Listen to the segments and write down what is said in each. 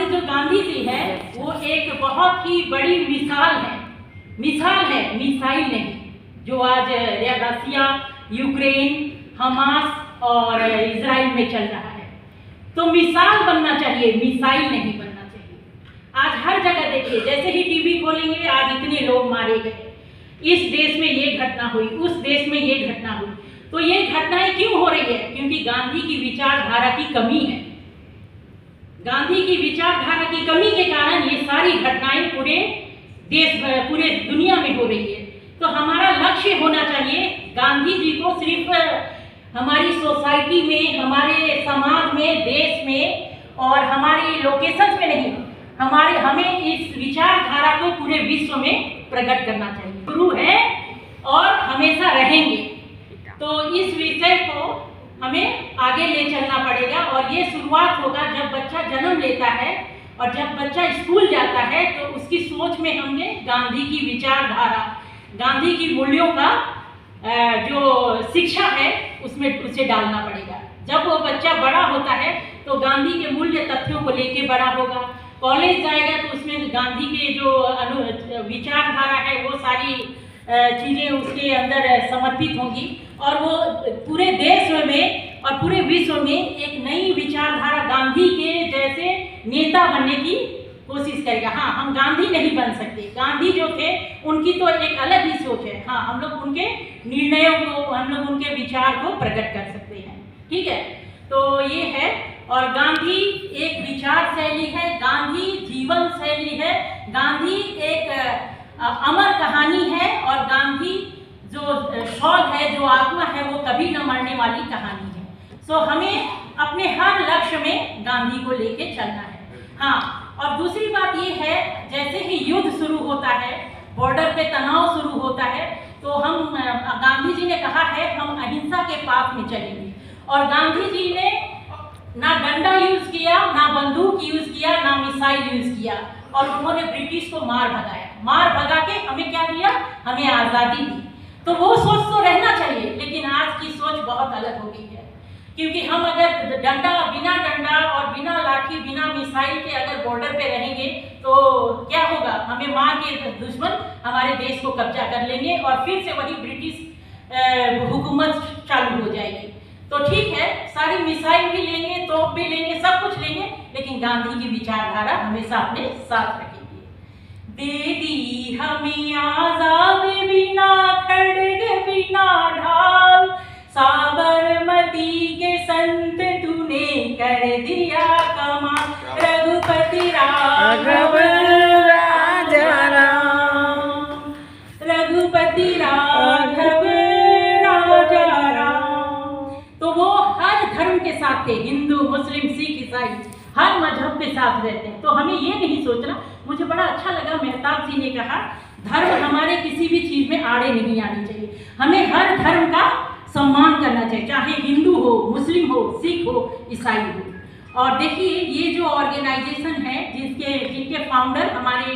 हमारे जो गांधी जी हैं वो एक बहुत ही बड़ी मिसाल है, मिसाइल नहीं। जो आज रसिया, यूक्रेन, हमास और इजराइल में चल रहा है, तो मिसाल बनना चाहिए, मिसाइल नहीं बनना चाहिए। आज हर जगह देखिए, जैसे ही टीवी खोलेंगे आज इतने लोग मारे गए, इस देश में ये घटना हुई, उस देश में ये घटना हुई। तो ये घटनाएं क्यों हो रही है? क्योंकि गांधी की विचारधारा की कमी है। गांधी की विचारधारा की कमी के कारण ये सारी घटनाएं पूरे देश, पूरे दुनिया में हो रही है। तो हमारा लक्ष्य होना चाहिए गांधी जी को सिर्फ हमारी सोसाइटी में, हमारे समाज में, देश में और हमारी लोकेशन में नहीं, हमें इस विचारधारा को पूरे विश्व में प्रकट करना चाहिए। गुरु है और हमेशा रहेंगे, तो इस विषय को हमें आगे ले चलना पड़ेगा। और ये शुरुआत होगा जब बच्चा जन्म लेता है और जब बच्चा स्कूल जाता है, तो उसकी सोच में हमने गांधी की विचारधारा, गांधी की मूल्यों का जो शिक्षा है उसमें उसे डालना पड़ेगा। जब वो बच्चा बड़ा होता है तो गांधी के मूल्य तथ्यों को लेके बड़ा होगा। कॉलेज जाएगा तो उसमें गांधी के जो विचारधारा है वो सारी चीज़ें उसके अंदर समर्पित होंगी और वो पूरे देश में और पूरे विश्व में एक नई विचारधारा गांधी के जैसे नेता बनने की कोशिश करेगा। हाँ, हम गांधी नहीं बन सकते। गांधी जो थे उनकी तो एक अलग ही सोच है। हाँ, हम लोग उनके निर्णयों को, हम लोग उनके विचार को प्रकट कर सकते हैं। ठीक है, तो ये है। और गांधी एक विचार शैली है, गांधी जीवन शैली है, गांधी एक अमर कहानी है और गांधी जो शौल है, जो आत्मा है, वो कभी न मरने वाली कहानी है। सो हमें अपने हर लक्ष्य में गांधी को लेके चलना है। हाँ, और दूसरी बात ये है, जैसे ही युद्ध शुरू होता है, बॉर्डर पे तनाव शुरू होता है, तो हम, गांधी जी ने कहा है हम अहिंसा के पाथ में चलेंगे। और गांधी जी ने ना डंडा यूज किया, ना बंदूक यूज किया, ना मिसाइल यूज किया, और उन्होंने ब्रिटिश को मार भगाया। मार भगा के हमें क्या दिया? हमें आज़ादी दी। तो वो सोच तो रहना चाहिए, लेकिन आज की सोच बहुत अलग हो गई है। क्योंकि हम अगर बिना डंडा और बिना लाठी, बिना मिसाइल के अगर बॉर्डर पे रहेंगे तो क्या होगा? हमें मार के दुश्मन हमारे देश को कब्जा कर लेंगे और फिर से वही ब्रिटिश हुकूमत चालू हो जाएगी। तो ठीक है, सारी मिसाइल भी लेंगे, तोप भी लेंगे, सब कुछ लेंगे, लेकिन गांधी की विचारधारा हमेशा अपने साथ रखेंगे। दे दी हमें आजादी बिना खड़ग बिना ढाल, साबरमती के संत तूने कर दिया कमाल, रघुपति राघव राजा राम, रघुपति राघव राजा राम। तो वो हर धर्म के साथ थे, हिंदू, मुस्लिम, सिख, ईसाई, हर मजहब के साथ रहते हैं। तो हमें ये नहीं सोचना। मुझे बड़ा अच्छा लगा मेहताब जी ने कहा धर्म हमारे किसी भी चीज़ में आड़े नहीं आनी चाहिए। हमें हर धर्म का सम्मान करना चाहिए, चाहे हिंदू हो, मुस्लिम हो, सिख हो, ईसाई हो। और देखिए, ये जो ऑर्गेनाइजेशन है जिनके फाउंडर हमारे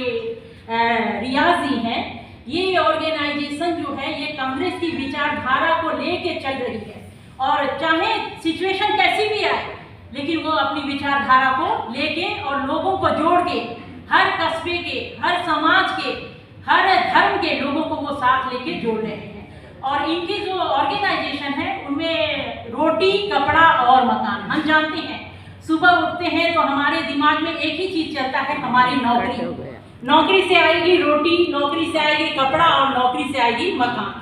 रियाज जी हैं, ये ऑर्गेनाइजेशन जो है ये कांग्रेस की विचारधारा को लेके चल रही है। और चाहे सिचुएशन कैसी भी आए, लेकिन वो अपनी विचारधारा को लेके और लोगों को जोड़ के, हर कस्बे के, हर समाज के, हर धर्म के लोगों को वो साथ लेके जोड़ रहे हैं। और इनकी जो ऑर्गेनाइजेशन है उनमें रोटी, कपड़ा और मकान। हम जानते हैं सुबह उठते हैं तो हमारे दिमाग में एक ही चीज चलता है, हमारी नौकरी। नौकरी से आएगी रोटी, नौकरी से आएगी कपड़ा और नौकरी से आएगी मकान।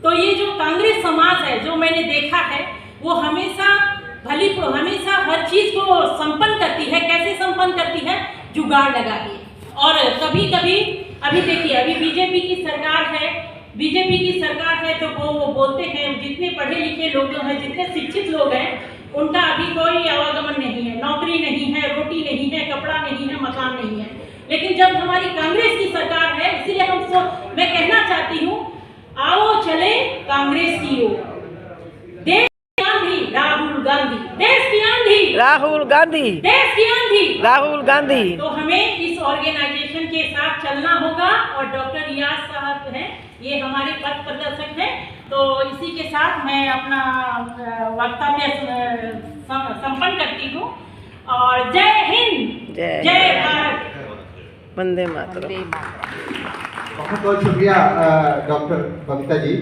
तो ये जो कांग्रेस समाज है, जो मैंने देखा है, वो हमेशा हमेशा हर चीज को संपन्न करती है। कैसे संपन्न करती है? जुगाड़ लगा के। और कभी कभी, अभी देखिए, अभी बीजेपी की सरकार है, तो वो बोलते हैं जितने पढ़े लिखे लोग हैं, जितने शिक्षित लोग हैं, उनका अभी कोई आवागमन नहीं है, नौकरी नहीं है, रोटी नहीं है, कपड़ा नहीं है, मकान नहीं है। लेकिन जब हमारी कांग्रेस की सरकार है, इसलिए मैं कहना चाहती हूँ, आओ चले कांग्रेस की ओर। देश की आंधी राहुल गांधी, देश की आंधी राहुल गांधी, देश की आंधी राहुल गांधी। तो हमें इस ऑर्गेनाइजेशन के साथ चलना होगा। और डॉक्टर रियाज साहब हैं, ये हमारे पथ प्रदर्शक हैं। तो इसी के साथ मैं अपना वक्तव्य संपन्न करती हूँ। और जय हिंद, जय वंदे मातरम। वंदे मातरम। बहुत बहुत शुक्रिया डॉक्टर बबीता जी।